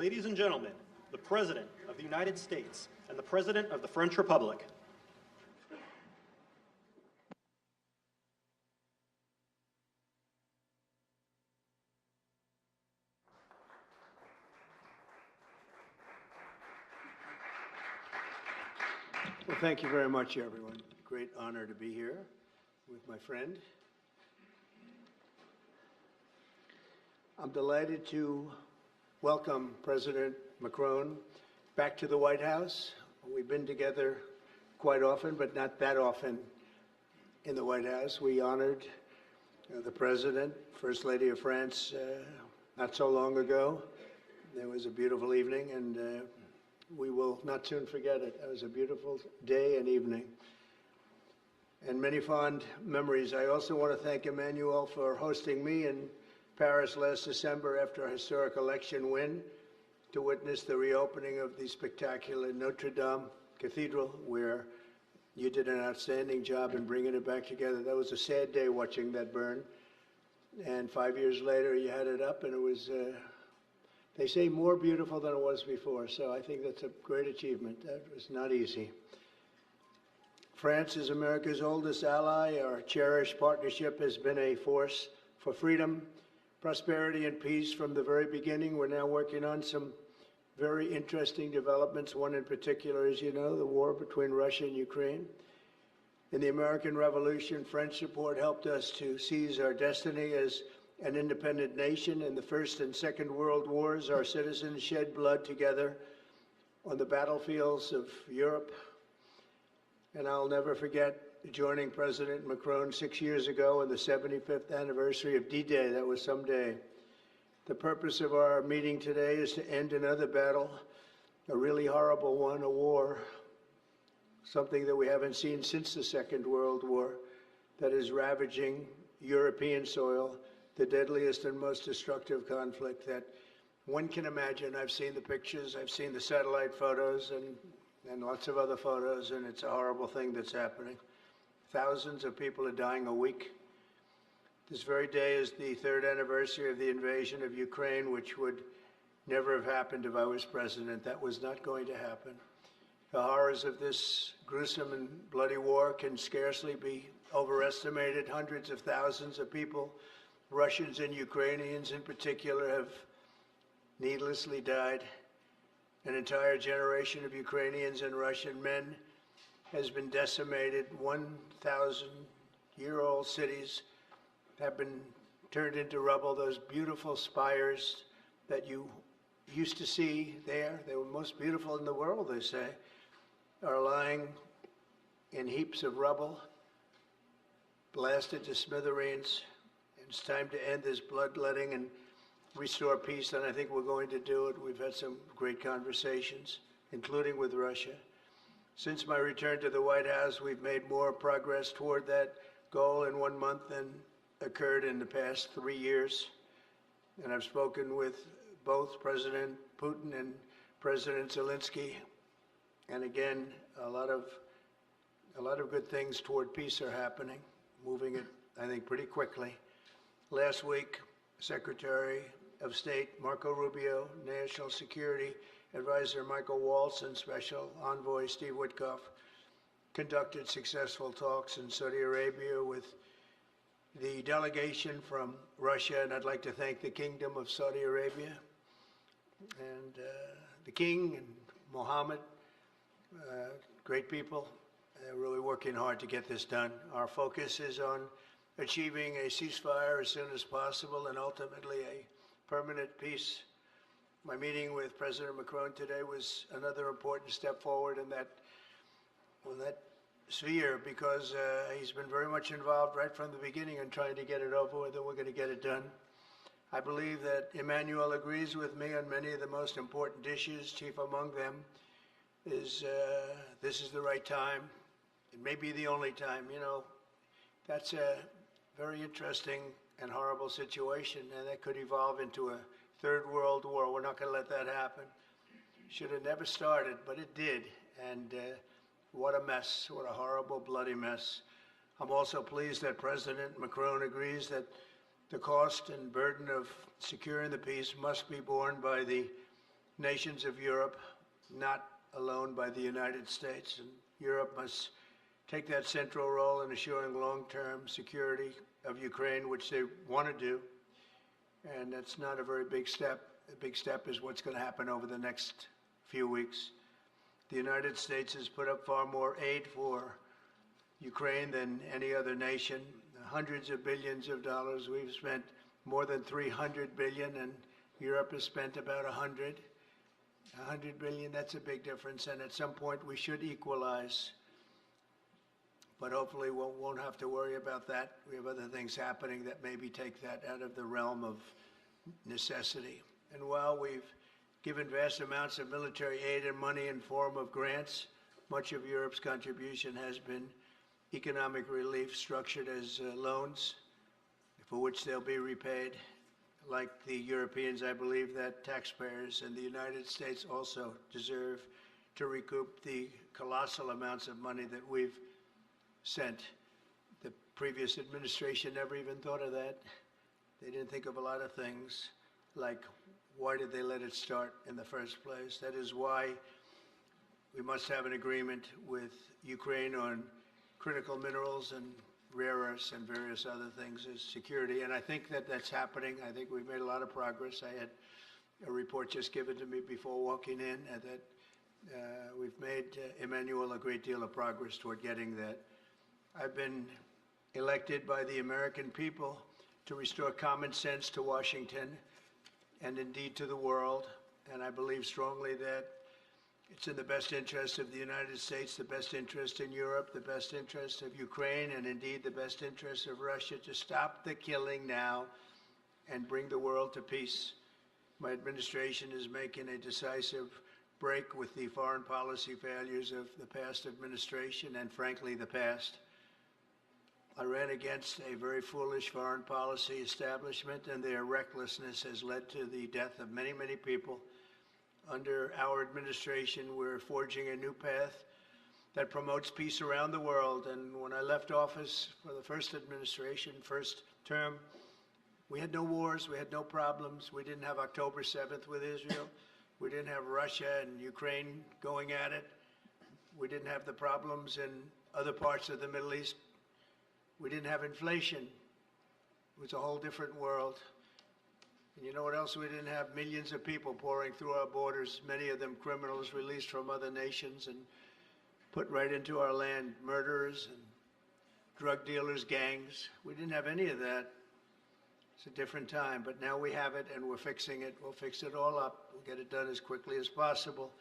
Ladies and gentlemen, the President of the United States and the President of the French Republic. Well, thank you very much, everyone. Great honor to be here with my friend. I'm delighted to welcome President Macron back to the White House. We've been together quite often, but not that often in the White House. We honored the President, First Lady of France, not so long ago. There was a beautiful evening, and we will not soon forget it. It was a beautiful day and evening, and many fond memories. I also want to thank Emmanuel for hosting me in Paris last December after a historic election win to witness the reopening of the spectacular Notre Dame Cathedral, where you did an outstanding job in bringing it back together. That was a sad day watching that burn, and 5 years later you had it up, and it was they say more beautiful than it was before, so I think that's a great achievement. That was not easy. France is America's oldest ally. Our cherished partnership has been a force for freedom, prosperity, and peace from the very beginning. We're now working on some very interesting developments. One in particular, as you know, the war between Russia and Ukraine. In the American Revolution, French support helped us to seize our destiny as an independent nation. In the First and Second World Wars, our citizens shed blood together on the battlefields of Europe. And I'll never forget joining President Macron 6 years ago on the 75th anniversary of D-Day. That was some day. The purpose of our meeting today is to end another battle, a really horrible one, a war, something that we haven't seen since the Second World War, that is ravaging European soil, the deadliest and most destructive conflict that one can imagine. I've seen the pictures, I've seen the satellite photos and lots of other photos, and it's a horrible thing that's happening. Thousands of people are dying a week. This very day is the 3rd anniversary of the invasion of Ukraine, which would never have happened if I was president. That was not going to happen. The horrors of this gruesome and bloody war can scarcely be overestimated. Hundreds of thousands of people, Russians and Ukrainians in particular, have needlessly died. An entire generation of Ukrainians and Russian men has been decimated. 1,000-year-old cities have been turned into rubble. Those beautiful spires that you used to see there, they were most beautiful in the world, they say, are lying in heaps of rubble, blasted to smithereens. It's time to end this bloodletting and restore peace, and I think we're going to do it. We've had some great conversations, including with Russia. Since my return to the White House, we've made more progress toward that goal in 1 month than occurred in the past 3 years. And I've spoken with both President Putin and President Zelensky. And again, a lot of good things toward peace are happening, moving it, I think, pretty quickly. Last week, Secretary of State Marco Rubio, National Security Advisor Michael Waltz, and Special Envoy Steve Witkoff conducted successful talks in Saudi Arabia with the delegation from Russia, and I'd like to thank the Kingdom of Saudi Arabia and the King and Mohammed, great people. They're really working hard to get this done. Our focus is on achieving a ceasefire as soon as possible and ultimately a permanent peace. My meeting with President Macron today was another important step forward in that sphere, because he's been very much involved right from the beginning in trying to get it over with, and we're going to get it done. I believe that Emmanuel agrees with me on many of the most important issues. Chief among them is this is the right time. It may be the only time. You know, that's a very interesting and horrible situation, and that could evolve into a third world war. We're not going to let that happen. Should have never started, but it did. And what a mess, what a horrible, bloody mess. I'm also pleased that President Macron agrees that the cost and burden of securing the peace must be borne by the nations of Europe, not alone by the United States. And Europe must take that central role in assuring long-term security of Ukraine, which they want to do. And that's not a very big step. The big step is what's going to happen over the next few weeks. The United States has put up far more aid for Ukraine than any other nation. Hundreds of billions of dollars. We've spent more than 300 billion, and Europe has spent about 100 billion. That's a big difference, and at some point we should equalize. But hopefully we won't have to worry about that. We have other things happening that maybe take that out of the realm of necessity. And while we've given vast amounts of military aid and money in form of grants, much of Europe's contribution has been economic relief structured as loans, for which they'll be repaid. Like the Europeans, I believe that taxpayers in the United States also deserve to recoup the colossal amounts of money that we've sent. The previous administration never even thought of that. They didn't think of a lot of things, like why did they let it start in the first place? That is why we must have an agreement with Ukraine on critical minerals and rare earths and various other things as security. And I think that that's happening. I think we've made a lot of progress. I had a report just given to me before walking in that we've made, Emmanuel, a great deal of progress toward getting that. I've been elected by the American people to restore common sense to Washington and indeed to the world. And I believe strongly that it's in the best interest of the United States, the best interest in Europe, the best interest of Ukraine, and indeed the best interest of Russia to stop the killing now and bring the world to peace. My administration is making a decisive break with the foreign policy failures of the past administration and, frankly, the past. I ran against a very foolish foreign policy establishment, and their recklessness has led to the death of many, many people. Under our administration, we're forging a new path that promotes peace around the world. And when I left office for the first administration, first term, we had no wars, we had no problems. We didn't have October 7th with Israel. We didn't have Russia and Ukraine going at it. We didn't have the problems in other parts of the Middle East. We didn't have inflation. It was a whole different world. And you know what else we didn't have? Millions of people pouring through our borders, many of them criminals released from other nations and put right into our land, murderers and drug dealers, gangs. We didn't have any of that. It's a different time, but now we have it and we're fixing it. We'll fix it all up. We'll get it done as quickly as possible.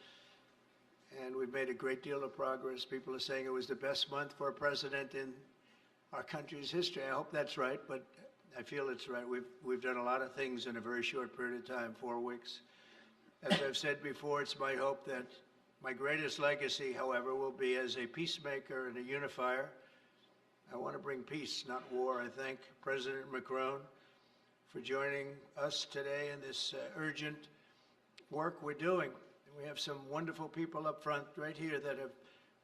And we've made a great deal of progress. People are saying it was the best month for a president in our country's history. I hope that's right, but I feel it's right. We've done a lot of things in a very short period of time, 4 weeks. As I've said before, it's my hope that my greatest legacy, however, will be as a peacemaker and a unifier. I want to bring peace, not war. I thank President Macron for joining us today in this urgent work we're doing. We have some wonderful people up front right here that have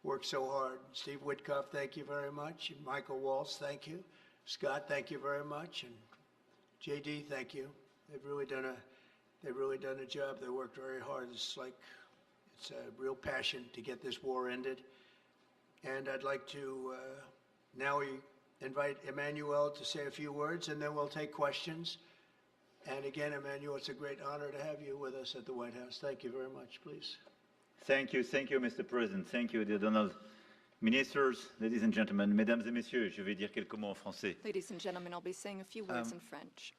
worked so hard. Steve Witkoff, thank you very much. And Michael Waltz, thank you. Scott, thank you very much. And JD, thank you. They've really done a job. They worked very hard. It's a real passion to get this war ended. And I'd like to now invite Emmanuel to say a few words, and then we'll take questions. And again, Emmanuel, it's a great honor to have you with us at the White House. Thank you very much, please. Thank you, Mr. President. Thank you, dear Donald. Ministers, ladies and gentlemen, mesdames et messieurs, je vais dire quelques mots en français. Ladies and gentlemen, I'll be saying a few words in French.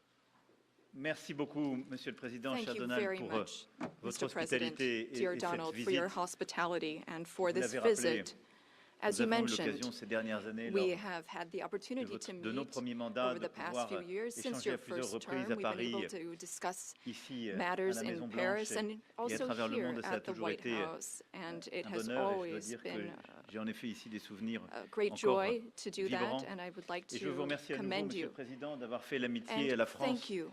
Merci beaucoup, Monsieur le Président, Thank cher you Donald, very pour much, votre Mr. President, hospitalité dear et Donald, cette for your visite. hospitality and for Vous this l'avez rappelé, visit. As nous you avons eu mentioned, l'occasion ces dernières années, we lors have had the opportunity to de nos meet premiers mandats, over de the past pouvoir few years. Since échanger your à plusieurs first reprises term, à we've been Paris, able to discuss ici, à matters la in Maison Paris Blanche, and et à also travers le here monde, ça a at the toujours White été House. And it un has honneur, et je dois always dire que been j'ai en effet ici des souvenirs a great encore joy to do vibrants. that, and I would like Et je veux vous to remercier à nouveau, commend Monsieur you. le Président, d'avoir fait l'amitié à And la France thank you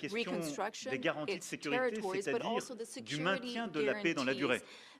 question reconstruction, des garanties de its sécurité, territories, but c'est-à-dire also the du security maintien de la paix dans la durée. guarantees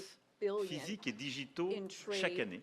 commerces billion physiques et digitaux in trade chaque année.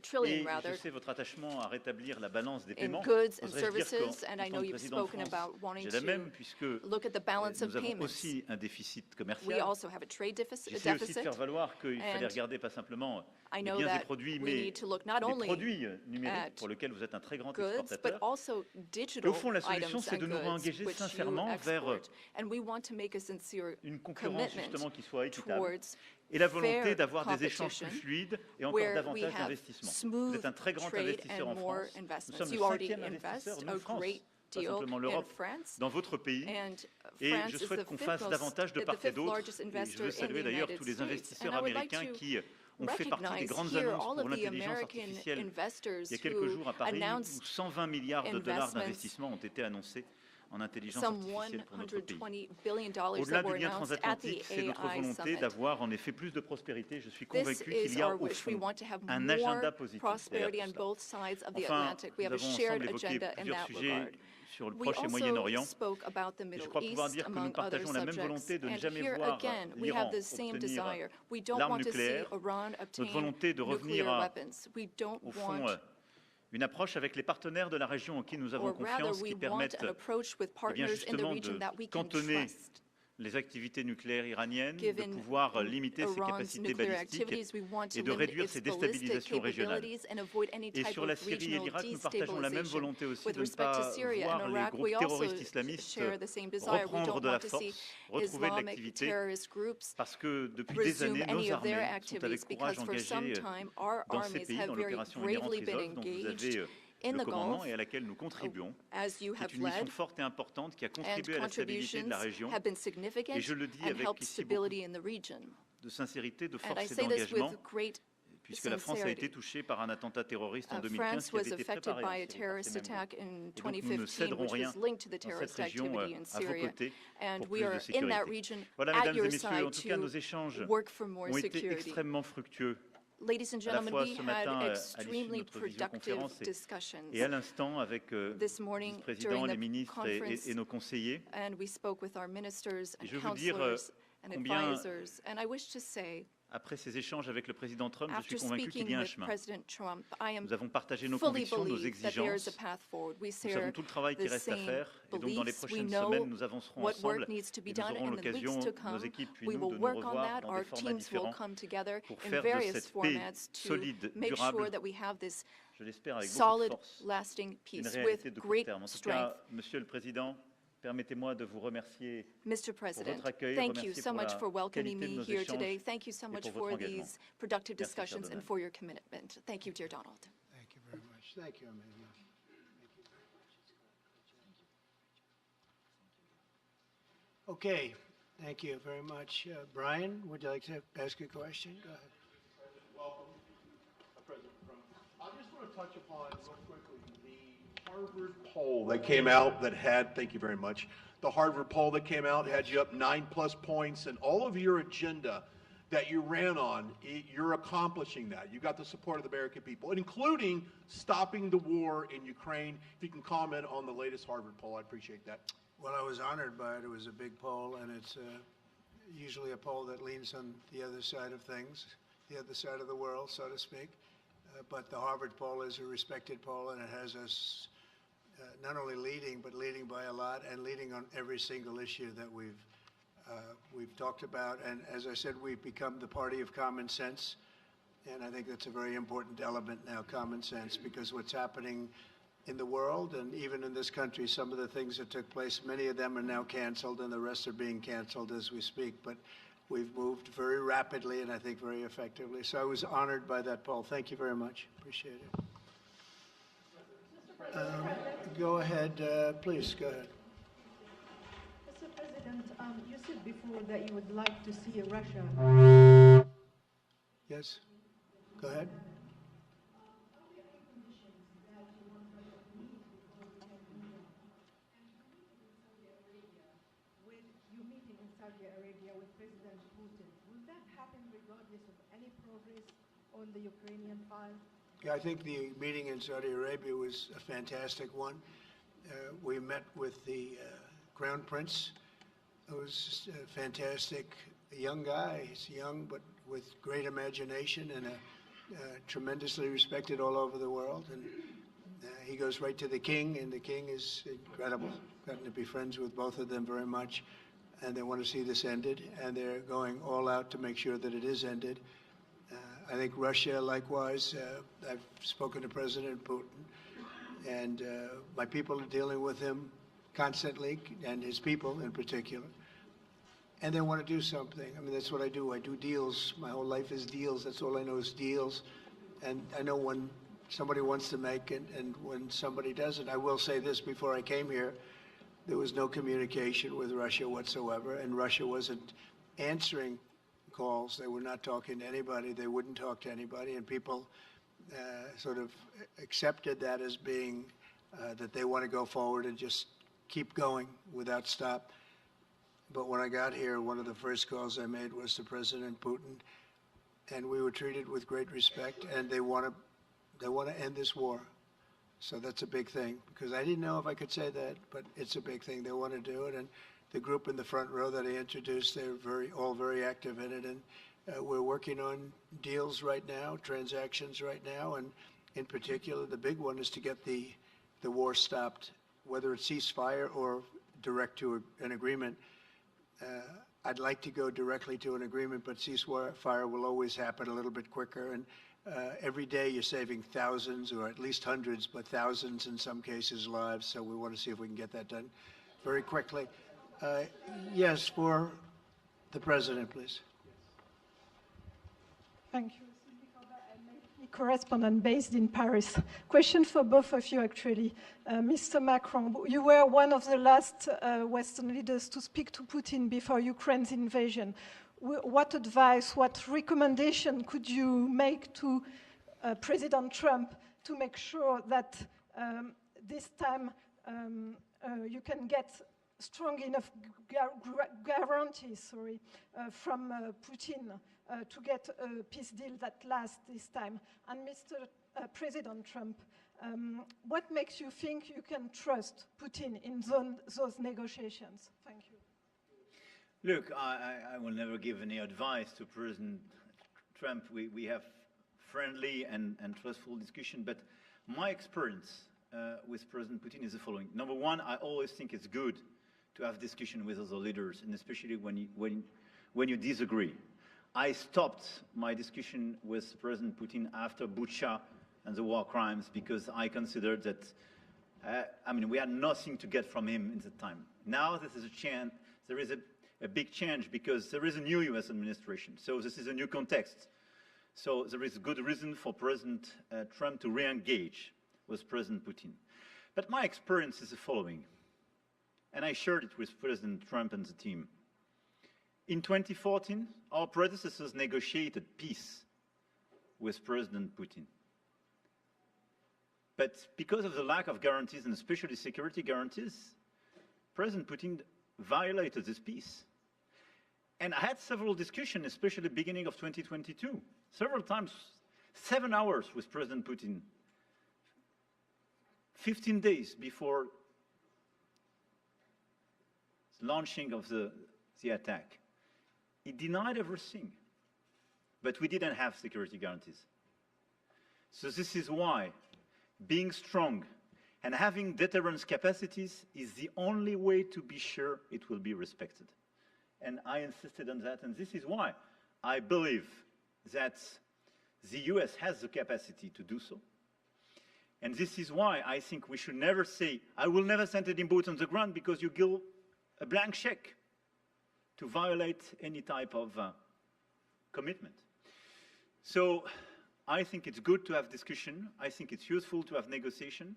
trillion Et rather, je sais votre attachement à rétablir la balance des in paiements. goods and Oserais-je dire services, qu'en and I tant know que you've président de spoken France, about wanting j'ai la to même, puisque look at the balance of nous avons payments. aussi un déficit We commercial. also have a trade J'essaie aussi de deficit. faire valoir qu'il fallait and regarder pas simplement I les know biens et that produits, we mais need to look not les only produits numériques at pour lesquels vous êtes un très grand goods, but exportateur. also Et au digital fond, la solution, items c'est and de nous goods réengager which you sincèrement vers export. And we want to make a sincere une concurrence justement commitment qui soit équitable towards et la volonté fair d'avoir des échanges competition plus fluides et encore where we davantage have d'investissements. Vous smooth êtes un très grand trade investisseur and en more France. Nous investments. sommes le You already 5e investisseur, invest nous, a France, great pas deal simplement in l'Europe, France. dans votre pays. And Et France je is souhaite the qu'on fasse fifth davantage de most- part the et fifth d'autre. largest Et je investor veux in the saluer d'ailleurs United tous les States. investisseurs And I would like américains to qui ont fait partie des recognize grandes here annonces all pour of the l'intelligence American artificielle. investors Il y a quelques who jours à Paris, où announced 120 milliards de dollars investments, d'investissement ont été annoncés en intelligence some artificielle pour notre pays. $120 billion Au-delà that were du lien announced at the transatlantique, c'est notre AI volonté summit. d'avoir en effet plus de prospérité. Je suis This convaincu qu'il is y a our au wish. We fond want to have un more agenda positif prosperity derrière on tout cela. both sides of the Enfin, Atlantic. We nous have a avons shared ensemble évoqué agenda in plusieurs that sujets regard. sur le We Proche et also Moyen-Orient. spoke about the Et je Middle crois pouvoir East, dire que nous among other partageons la même subjects. volonté de ne And jamais here voir again, we l'Iran have the same obtenir desire. We don't l'arme want to see nucléaire. Iran Notre obtain volonté de revenir nuclear à, weapons. We don't au fond, want, une approche avec les partenaires de la région en qui nous avons or rather, confiance, we qui want permettent an approach with eh bien partners in the justement region de that we can cantonner trust. les activités nucléaires iraniennes, de Given pouvoir limiter ses Iran's capacités nuclear balistiques activities, we want to et de limit réduire its ses ballistic déstabilisations régionales. capabilities and avoid any Et type sur la of Syrie et regional l'Irak, nous partageons la même destabilization. volonté aussi With de ne respect to pas Syria voir and les Iraq, groupes we also terroristes islamistes share the same desire. We reprendre don't de la want to see force, retrouver de Islamic l'activité, terrorist groups parce que depuis des resume années, any nos of their armées sont avec activities courage because for some engagées time our dans ces armies pays, have dans very l'opération Inherent bravely been Resolve, dont vous engaged avez in le the commandement Gulf, et à laquelle nous contribuons. as you C'est have une mission led, forte et importante qui a and contribué à la stabilité de contributions la région. have been significant Et je le dis and avec helped ici beaucoup stability in the region. de sincérité, de And I force et say this d'engagement, with great puisque la France a été sincerity. touchée par un attentat terroriste en 2015 France qui avait was été affected préparé by en a Syrie par terrorist ces mêmes groupes. attack in Et donc nous ne 2015, céderons which rien was linked to the dans cette terrorist région activity in à vos Syria. côtés And pour we plus are de in that sécurité. region Voilà, at mesdames your et messieurs, en side tout cas, nos to échanges work for more ont été security. extrêmement fructueux. Ladies and À la gentlemen, fois we ce matin, had à l'issue de extremely notre productive visioconférence discussions et à l'instant avec this le morning vice-président, during les the ministres conference, et nos conseillers. and we spoke with our ministers Et and je veux dire counselors and combien, advisors. And I wish to say, après ces échanges avec le président Trump, je suis after convaincu qu'il speaking y a un with chemin. President Trump, I am Nous avons partagé nos fully convictions, nos believe that there is a exigences. path forward. We Nous savons share tout le travail qui the reste à same faire. Et donc, dans les beliefs. We prochaines know semaines, nous avancerons what ensemble. work needs to be Et nous done, aurons and in the weeks l'occasion, to nos come, équipes puis we nous, will de nous work on revoir that. dans Our des formats teams will différents come together pour in faire de various cette paix formats to solide, make durable, sure that we have this je l'espère avec beaucoup solid, de force, lasting une peace réalité with de court great terme. En tout strength. cas, Monsieur le Président, permettez-moi de vous remercier Mr. pour President, votre accueil, thank you remercier so pour much la for welcoming qualité de me nos here today. échanges Thank you so et much pour for votre engagement. these productive Merci, cher discussions and Donald. for your commitment. Thank you, dear Donald. Thank you very much. Thank you, Emmanuel. Okay, thank you very much. Brian, would you like to ask a question? Go ahead. Welcome, President Macron. I just want to touch upon real quickly the Harvard poll that came out that had, thank you very much, the Harvard poll that came out had you up 9+ points, and all of your agenda that you ran on, you're accomplishing that. You got the support of the American people, including stopping the war in Ukraine. If you can comment on the latest Harvard poll, I'd appreciate that. Well, I was honored by it. It was a big poll, and it's usually a poll that leans on the other side of things, the other side of the world, so to speak. But the Harvard poll is a respected poll, and it has us not only leading, but leading by a lot, and leading on every single issue that we've talked about. And as I said, we've become the party of common sense, and I think that's a very important element now, common sense, because what's happening in the world and even in this country, some of the things that took place, many of them are now canceled, and the rest are being canceled as we speak. But we've moved very rapidly and I think very effectively. So I was honored by that poll. Thank you very much. Appreciate it. Go ahead, please, go ahead. Mr. President, you said before that you would like to see Russia. Yes, go ahead. With your meeting in Saudi Arabia with President Putin, will that happen regardless of any progress on the Ukrainian file? Yeah, I think the meeting in Saudi Arabia was a fantastic one. We met with the Crown Prince, who's a fantastic young guy. He's young, but with great imagination and tremendously respected all over the world, and he goes right to the king, and the king is incredible. Gotten to be friends with both of them very much, and they want to see this ended, and they're going all out to make sure that it is ended. I think Russia, likewise, I've spoken to President Putin, and my people are dealing with him constantly, and his people in particular. And they want to do something. I mean, that's what I do. I do deals. My whole life is deals. That's all I know is deals. And I know when somebody wants to make it and when somebody doesn't. I will say this, before I came here, there was no communication with Russia whatsoever, and Russia wasn't answering calls. They were not talking to anybody. They wouldn't talk to anybody, and people sort of accepted that as being that they want to go forward and just keep going without stop. But when I got here, one of the first calls I made was to President Putin, and we were treated with great respect, and they want to end this war. So that's a big thing, because I didn't know if I could say that, but it's a big thing. They want to do it, and the group in the front row that I introduced, they're all very active in it, and we're working on deals right now, transactions right now, and in particular, the big one is to get the war stopped, whether it's ceasefire or direct to an agreement. I'd like to go directly to an agreement, but ceasefire will always happen a little bit quicker, and every day you're saving thousands, or at least hundreds, but thousands in some cases lives, so we want to see if we can get that done very quickly. Yes, for the President, please. Thank you. Correspondent based in Paris. Question for both of you, actually. Mr. Macron, you were one of the last Western leaders to speak to Putin before Ukraine's invasion. What advice, what recommendation could you make to President Trump to make sure that this time you can get strong enough guarantees from Putin to get a peace deal that lasts this time? And Mr. President Trump, what makes you think you can trust Putin in those negotiations? Thank you. Look, I will never give any advice to President Trump. We have friendly and trustful discussion, but my experience with President Putin is the following. Number one, I always think it's good to have discussion with other leaders, and especially when you disagree. I stopped my discussion with President Putin after Bucha and the war crimes because I considered that, we had nothing to get from him in the time. Now this is a chance, there is a big change because there is a new US administration. So this is a new context. So there is good reason for President Trump to re-engage with President Putin. But my experience is the following, and I shared it with President Trump and the team. In 2014, our predecessors negotiated peace with President Putin. But because of the lack of guarantees, and especially security guarantees, President Putin violated this peace. And I had several discussions, especially beginning of 2022, several times, 7 hours with President Putin, 15 days before the launching of the attack. He denied everything, but we didn't have security guarantees. So this is why being strong and having deterrence capacities is the only way to be sure it will be respected. And I insisted on that, and this is why I believe that the US has the capacity to do so. And this is why I think we should never say, I will never send any boots on the ground, because you give a blank check to violate any type of commitment. So I think it's good to have discussion. I think it's useful to have negotiation.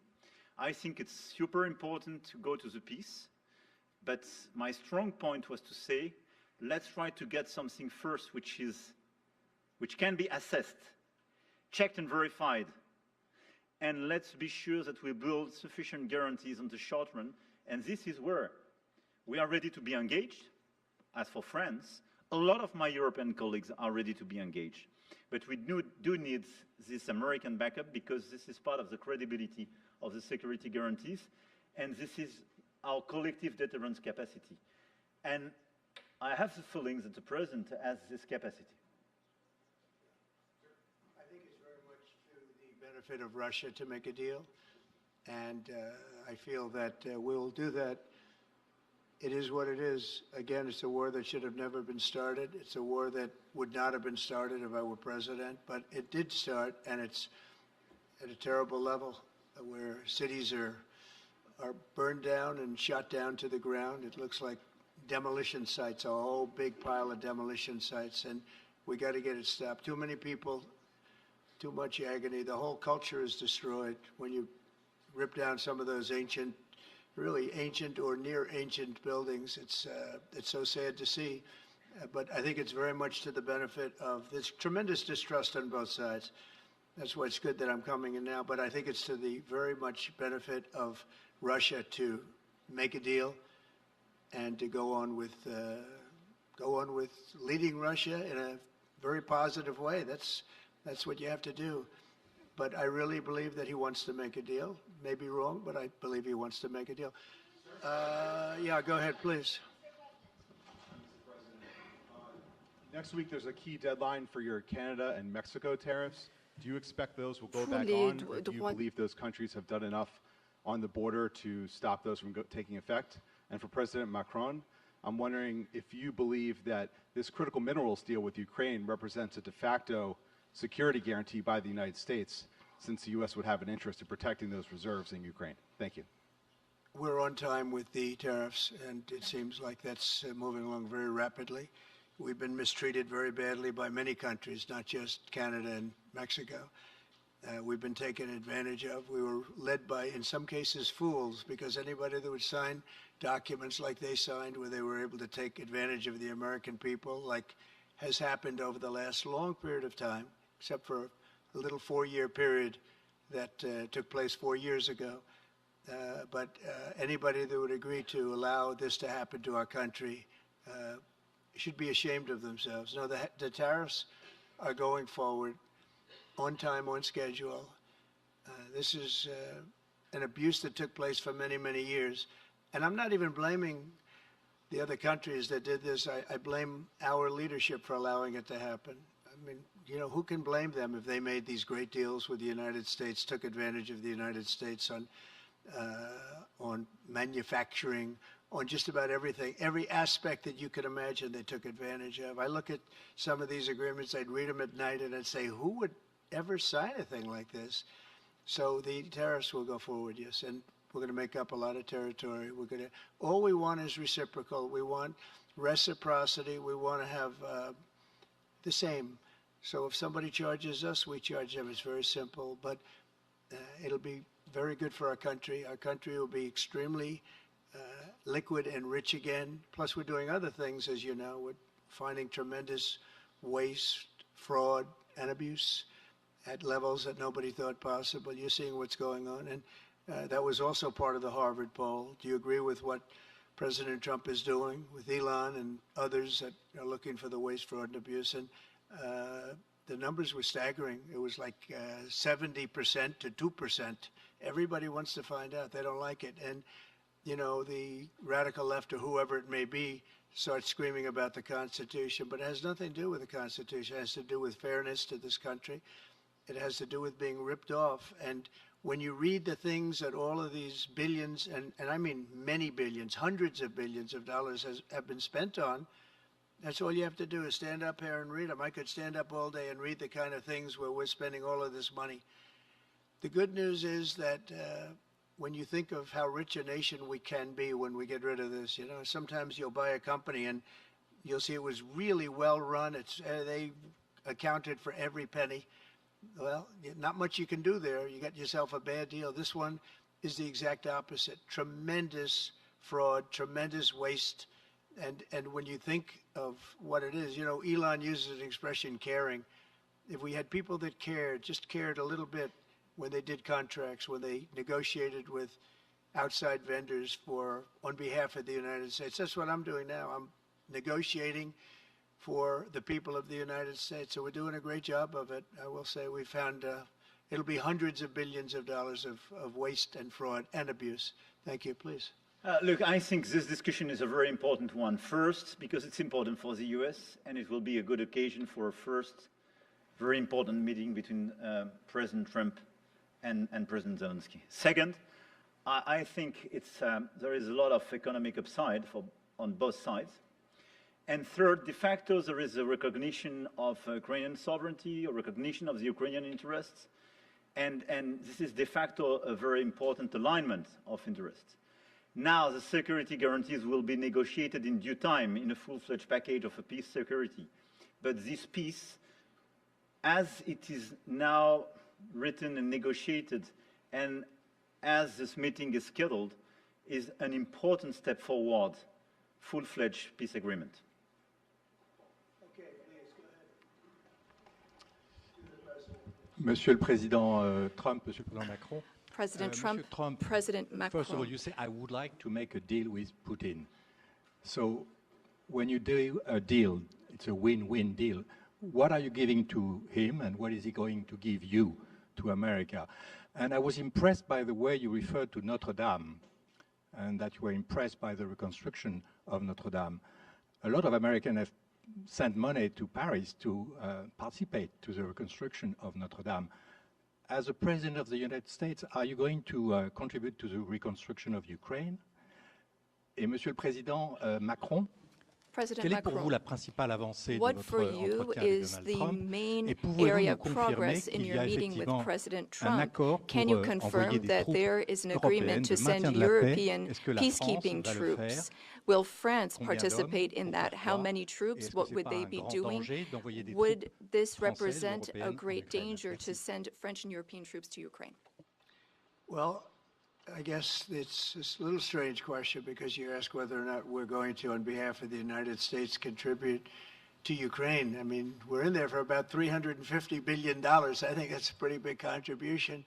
I think it's super important to go to the peace. But my strong point was to say, let's try to get something first which can be assessed, checked and verified. And let's be sure that we build sufficient guarantees on the short run. And this is where we are ready to be engaged. As for France, a lot of my European colleagues are ready to be engaged. But we do need this American backup, because this is part of the credibility of the security guarantees, and this is our collective deterrence capacity. And I have the feeling that the President has this capacity. I think it's benefit of Russia to make a deal. And I feel that we'll do that. It is what it is. Again, it's a war that should have never been started. It's a war that would not have been started if I were president, but it did start, and it's at a terrible level where cities are burned down and shot down to the ground. It looks like demolition sites, a whole big pile of demolition sites, and we got to get it stopped. Too many people, too much agony. The whole culture is destroyed when you rip down some of those ancient, really ancient or near ancient buildings. It's so sad to see, but I think it's very much to the benefit of this tremendous distrust on both sides. That's why it's good that I'm coming in now, but I think it's to the very much benefit of Russia to make a deal and to go on with leading Russia in a very positive way. That's what you have to do. But I really believe that he wants to make a deal. Maybe wrong, but I believe he wants to make a deal. Yeah, go ahead, please. Next week, there's a key deadline for your Canada and Mexico tariffs. Do you expect those will go back on, or do you believe those countries have done enough on the border to stop those from taking effect? And for President Macron, I'm wondering if you believe that this critical minerals deal with Ukraine represents a de facto security guarantee by the United States, since the U.S. would have an interest in protecting those reserves in Ukraine. Thank you. We're on time with the tariffs, and it seems like that's moving along very rapidly. We've been mistreated very badly by many countries, not just Canada and Mexico. We've been taken advantage of. We were led by, in some cases, fools, because anybody that would sign documents like they signed, where they were able to take advantage of the American people, like has happened over the last long period of time, except for a little 4-year period that took place 4 years ago. But anybody that would agree to allow this to happen to our country should be ashamed of themselves. No, the tariffs are going forward on time, on schedule. This is an abuse that took place for many, many years. And I'm not even blaming the other countries that did this. I blame our leadership for allowing it to happen. I mean, you know, who can blame them if they made these great deals with the United States, took advantage of the United States on manufacturing, on just about everything, every aspect that you could imagine they took advantage of. I look at some of these agreements, I'd read them at night, and I'd say, who would ever sign a thing like this? So the tariffs will go forward, yes, and we're going to make up a lot of territory. All we want is reciprocal. We want reciprocity. We want to have the same. So if somebody charges us, we charge them. It's very simple, but it'll be very good for our country. Our country will be extremely liquid and rich again. Plus, we're doing other things, as you know. We're finding tremendous waste, fraud, and abuse at levels that nobody thought possible. You're seeing what's going on. And that was also part of the Harvard poll. Do you agree with what President Trump is doing with Elon and others that are looking for the waste, fraud, and abuse? And the numbers were staggering. It was like 70% to 2%. Everybody wants to find out. They don't like it. And you know, the radical left or whoever it may be starts screaming about the Constitution, but it has nothing to do with the Constitution. It has to do with fairness to this country. It has to do with being ripped off. And when you read the things that all of these billions, and I mean many billions, hundreds of billions of dollars have been spent on, that's all you have to do is stand up here and read them. I could stand up all day and read the kind of things where we're spending all of this money. The good news is that when you think of how rich a nation we can be when we get rid of this, you know, sometimes you'll buy a company and you'll see it was really well run. They accounted for every penny. Well, not much you can do there. You got yourself a bad deal. This one is the exact opposite. Tremendous fraud, tremendous waste. And when you think of what it is, you know, Elon uses an expression, caring. If we had people that cared, just cared a little bit, when they did contracts, when they negotiated with outside vendors on behalf of the United States. That's what I'm doing now. I'm negotiating for the people of the United States. So we're doing a great job of it. I will say we found it'll be hundreds of billions of dollars of waste and fraud and abuse. Thank you. Please. Look, I think this discussion is a very important one. First, because it's important for the US, and it will be a good occasion for a first very important meeting between President Trump and President Zelensky. Second, I think there is a lot of economic upside on both sides. And third, de facto, there is a recognition of Ukrainian sovereignty, a recognition of the Ukrainian interests, and this is de facto a very important alignment of interests. Now, the security guarantees will be negotiated in due time in a full-fledged package of a peace security. But this peace, as it is now written and negotiated, and as this meeting is scheduled, is an important step forward, full-fledged peace agreement. Monsieur le Président Trump, Monsieur le Président Macron. President Monsieur Trump, President Macron. First of all, you say, I would like to make a deal with Putin. So when you do a deal, it's a win-win deal. What are you giving to him, and what is he going to give you, to America? And I was impressed by the way you referred to Notre Dame, and that you were impressed by the reconstruction of Notre Dame. A lot of Americans have sent money to Paris to participate to the reconstruction of Notre Dame. As a President of the United States, are you going to contribute to the reconstruction of Ukraine? Et Monsieur le Président Macron, quelle est pour vous la principale avancée de votre entretien avec Donald Trump? Et pouvez-vous nous confirmer qu'il y a effectivement un accord pour envoyer des troupes européennes de maintien de la paix? Est-ce que la France va le faire? Will France participate in that? How many troops? What would they be doing? Would this represent a great danger to send French and European troops to Ukraine? Well, I guess it's a little strange question because you ask whether or not we're going to, on behalf of the United States, contribute to Ukraine. I mean, we're in there for about $350 billion. I think that's a pretty big contribution.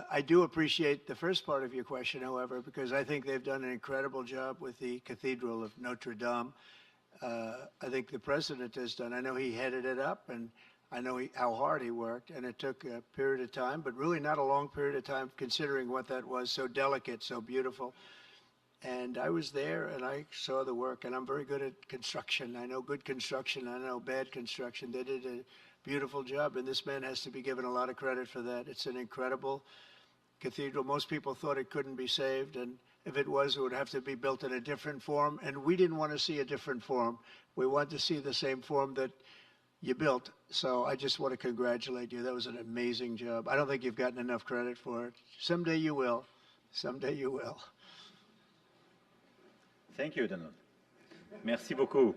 I do appreciate the first part of your question, however, because I think they've done an incredible job with the Cathedral of Notre Dame. I think the president has done. I know he headed it up, and I know how hard he worked, and it took a period of time, but really not a long period of time considering what that was, so delicate, so beautiful. And I was there, and I saw the work, and I'm very good at construction. I know good construction. I know bad construction. They did a beautiful job, and this man has to be given a lot of credit for that. It's an incredible cathedral. Most people thought it couldn't be saved, and if it was, it would have to be built in a different form, and we didn't want to see a different form. We wanted to see the same form that you built. So I just want to congratulate you. That was an amazing job. I don't think you've gotten enough credit for it. Someday you will. Someday you will. Thank you, Donald. Merci beaucoup.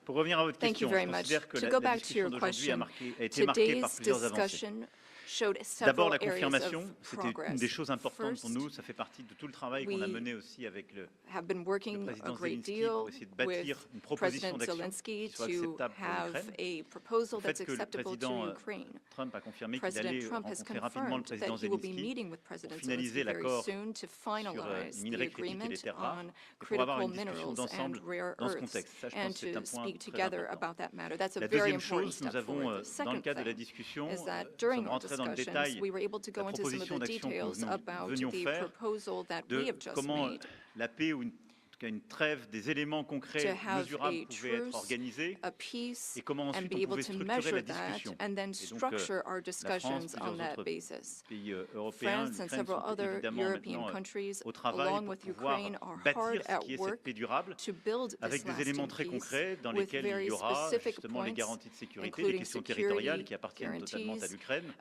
Pour revenir à votre Thank you question, very je much. considère que To la go back to discussion your d'aujourd'hui question, a été marquée par today's plusieurs avancées. discussion showed D'abord, several la areas confirmation, of c'était une progress. des choses importantes pour First, nous. Ça fait partie de tout le travail qu'on a mené aussi avec le have been working a président great Zelensky deal pour essayer de bâtir with une proposition President d'action Zelensky qui soit to acceptable pour have l'Ukraine. a proposal Le fait that's que le acceptable to président Ukraine. Trump a confirmé qu'il President allait Trump has rencontrer rapidement le confirmed président that he will be Zelensky meeting with pour President finaliser Zelensky very l'accord soon to sur finalize les the minerais critiques et les agreement terres rares on et pour avoir critical une discussion minerals and d'ensemble rare dans ce earths contexte. Ça, je and pense que c'est to un point speak très together important. about that matter. That's a La very deuxième important chose, nous step avons, forward. The dans le second cadre de la thing discussion, is that sommes during our rentrés dans le discussions, détail we were able to la go into some of proposition the d'action que details nous about venions the faire, proposal that we de have just comment made la paix ou une trêve, des éléments to concrets, have mesurables a pouvaient être truce, organisés a peace, et comment and ensuite be on able pouvait to structurer measure la that discussion. and then Et donc, structure our la France, discussions on plusieurs that autres basis. pays européens, France and l'Ukraine several sont other évidemment European maintenant countries, au travail along pour with pouvoir Ukraine, are hard bâtir ce at qui est cette work paix durable to build avec this des éléments lasting très peace concrets dans with lesquels il very y aura specific justement les points, garanties de sécurité, les including questions security territoriales qui appartiennent totalement à guarantees, l'Ukraine,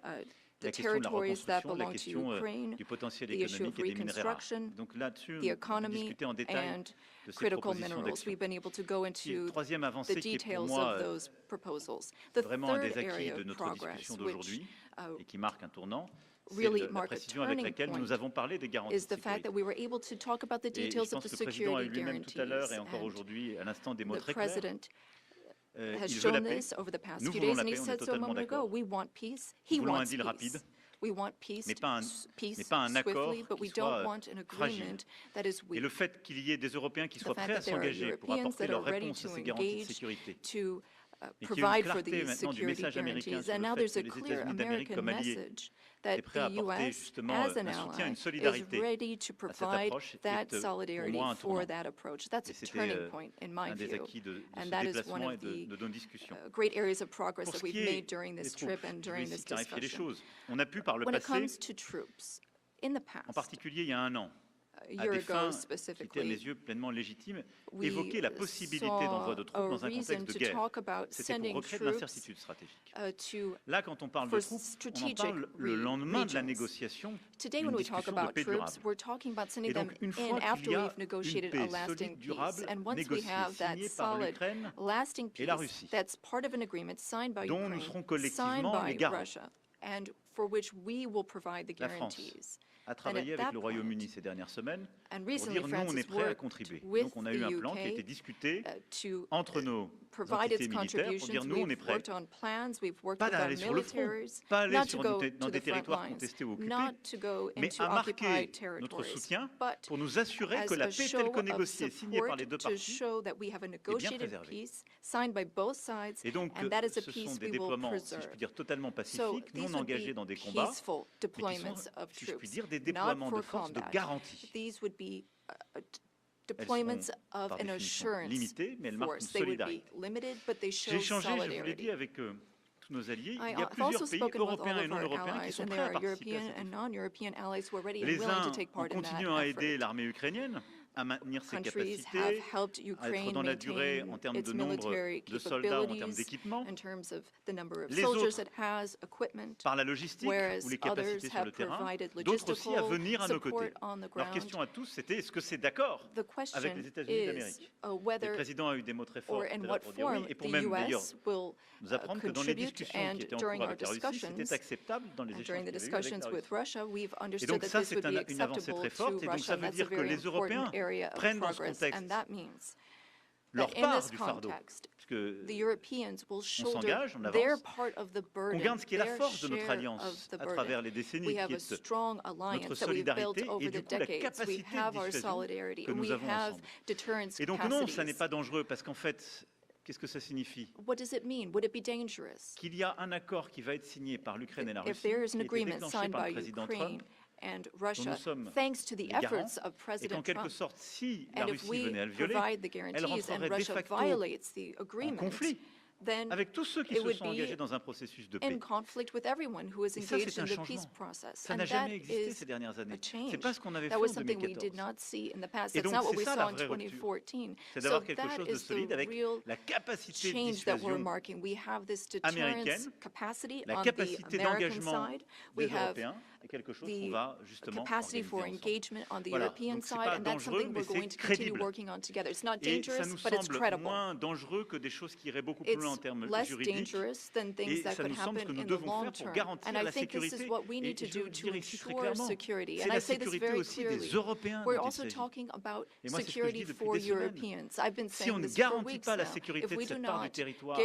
the la question de la territories that reconstruction, la belong to question Ukraine, du potentiel the issue of économique et des minerais rares. reconstruction, Donc là-dessus, the on peut economy, discuter en détail and de ces critical propositions minerals. d'action. We've been able to go Et into troisième the avancée qui est pour details moi of those proposals. The vraiment un third des acquis area de of notre progress, discussion which d'aujourd'hui et qui marque un tournant, c'est really la mark a précision avec turning laquelle point, nous avons parlé des garanties is de the fact that sécurité. we were able to talk about the Et je details of pense the que le président a security eu lui-même tout à l'heure et guarantees. encore And aujourd'hui, à l'instant, des mots the très clairs. president has Il veut la shown paix. this over the past Nous few voulons days, la and he paix, on est said so a totalement moment ago. d'accord. We want peace. Nous He voulons un wants deal peace. rapide, We want peace, mais pas peace un accord swiftly, but qui we soit don't want an fragile. agreement that is Et weak. le fait qu'il y ait des Européens qui The soient fact prêts à that there are s'engager pour Europeans apporter that leur are ready réponse à to ces garanties de engage sécurité to provide for these security guarantees. And now there's a clear American message that the U.S., as an ally, is ready to provide that solidarity for that approach. That's a turning point, in my view. And that is one of the great areas of progress that we've made during this trip and during this discussion. When it comes to troops, in the past, en particulier il y a un an, a year ago qui étaient à specifically, mes yeux pleinement légitimes, évoquer la possibilité d'envoi de troupes dans un contexte de guerre. C'était pour recréer de l'incertitude stratégique. Là, quand on parle de troupes, on en parle le lendemain de la négociation Today, when we talk about troops, we're talking about sending them in after we've negotiated a lasting peace. And once we have that solid, lasting peace, that's part of an agreement signed by Ukraine, signed by Russia, and for which we will provide the guarantees. A travaillé avec le Royaume-Uni ces dernières semaines pour dire nous on est prêts à contribuer. Donc on a eu un plan qui a été discuté entre nos entités militaires pour dire nous on est prêts, pas d'aller sur le front, pas aller dans des territoires contestés ou occupés, mais à marquer notre soutien pour nous assurer que la paix telle que négociée et signée par les deux parties est bien préservée. Et donc ce sont des déploiements, si je puis dire, totalement pacifiques, non engagés dans des combats, mais qui sont, si je puis dire, des déploiements de force de garantie. Deployments of an assurance force. They would be limited, but they show solidarity. Je vous l'ai dit, avec tous nos alliés, il y a plusieurs pays européens et non européens qui sont prêts à participer à cette opération. Les uns continuent à aider l'armée ukrainienne à maintenir ses capacités, à être dans la durée en termes de nombre de soldats, en termes d'équipement. Les autres, par la logistique ou les capacités sur le terrain, d'autres aussi à venir à nos côtés. Leur question à tous, c'était est-ce que c'est d'accord avec les États-Unis d'Amérique? Le président a eu des mots très forts pour dire oui, et pour même d'ailleurs nous apprendre que dans les discussions qui étaient en cours avec la Russie, c'était acceptable dans les échanges qu'il y a eu avec la Russie. Et donc ça, c'est une avancée très forte, et donc ça veut dire que les Européens prennent dans ce contexte leur part du fardeau, puisque on s'engage, on avance, on garde ce qui est la force de notre alliance à travers les décennies, qui est notre solidarité et du coup la capacité de dissuasion que nous avons ensemble. Et donc non, ça n'est pas dangereux, parce qu'en fait, qu'est-ce que ça signifie? Qu'il y a un accord qui va être signé par l'Ukraine et la Russie, qui a été déclenché par le président Trump, and Russia, thanks to the efforts of President Trump. And if we provide the guarantees and Russia violates the agreement, then avec tous ceux qui se sont engagés dans un processus de paix. In conflict with everyone who is engaged in the peace process. Ça n'a jamais existé ces dernières années. C'est pas ce qu'on avait fait en en 2014. That was something we did not see in the past. That's not what we saw in 2014. C'est d'avoir quelque chose de solide avec la capacité de dissuasion américaine, la capacité d'engagement des Européens, et quelque chose qu'on va justement capacity for engagement on the European side, and that's something we're going to continue working on together. It's not dangerous, but it's credible. Et ça nous semble moins dangereux que des choses qui iraient beaucoup plus loin en termes juridiques. Et ça nous semble ce que nous devons faire pour garantir la sécurité. Et je veux dire ici très clairement, c'est la sécurité aussi des Européens dont il s'agit. Et moi, c'est ce que je dis depuis des semaines. Si on ne garantit pas la sécurité de cette part du territoire,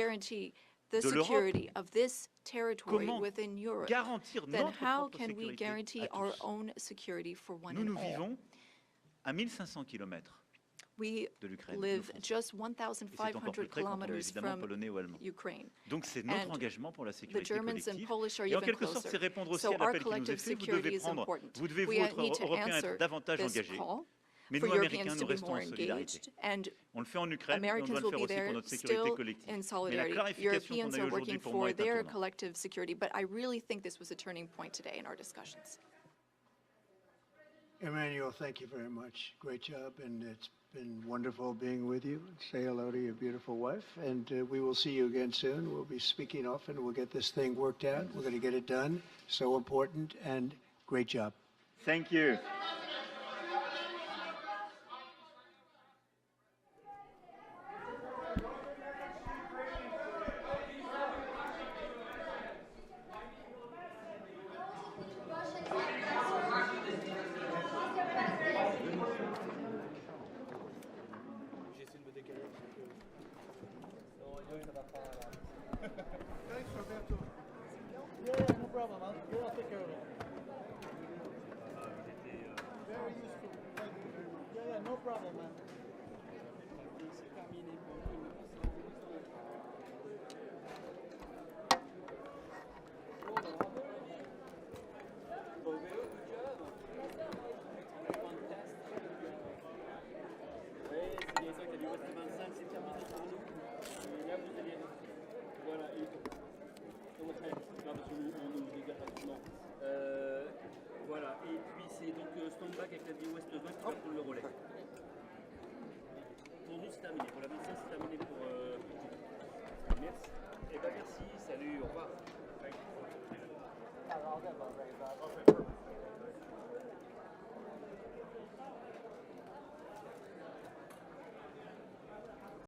the security of this territory comment within Europe, garantir then notre how propre can we sécurité guarantee à our tous? own security for one Nous, and nous all? vivons à 1500 km We de l'Ukraine. live just Et c'est encore 1,500 plus près quand on est kilometers évidemment from polonais ou allemand. Ukraine. Donc c'est notre And engagement pour la The sécurité Germans and collective. Polish are Et en even quelque sorte, closer. c'est répondre aussi So à our l'appel qui nous est collective fait. security is Vous important. devez vous, We être need to Européens, answer être davantage this engagés. call Mais for nous, Europeans Américains, to nous be restons more en solidarité. engaged, and On le fait en Ukraine, mais on Americans doit le will faire be aussi pour there notre sécurité still collective. in Mais la solidarity. clarification qu'on Europeans a eu are aujourd'hui working pour moi for est un their tournant. collective security, but I really think this was a turning point today in our discussions. Emmanuel, thank you very much. Great job, and it's been wonderful being with you. Say hello to your beautiful wife, and we will see you again soon. We'll be speaking often. We'll get this thing worked out. We're going to get it done. So important, and great job. Thank you. terminé. Pour la médecine, c'est terminé pour... Merci. Eh ben, merci.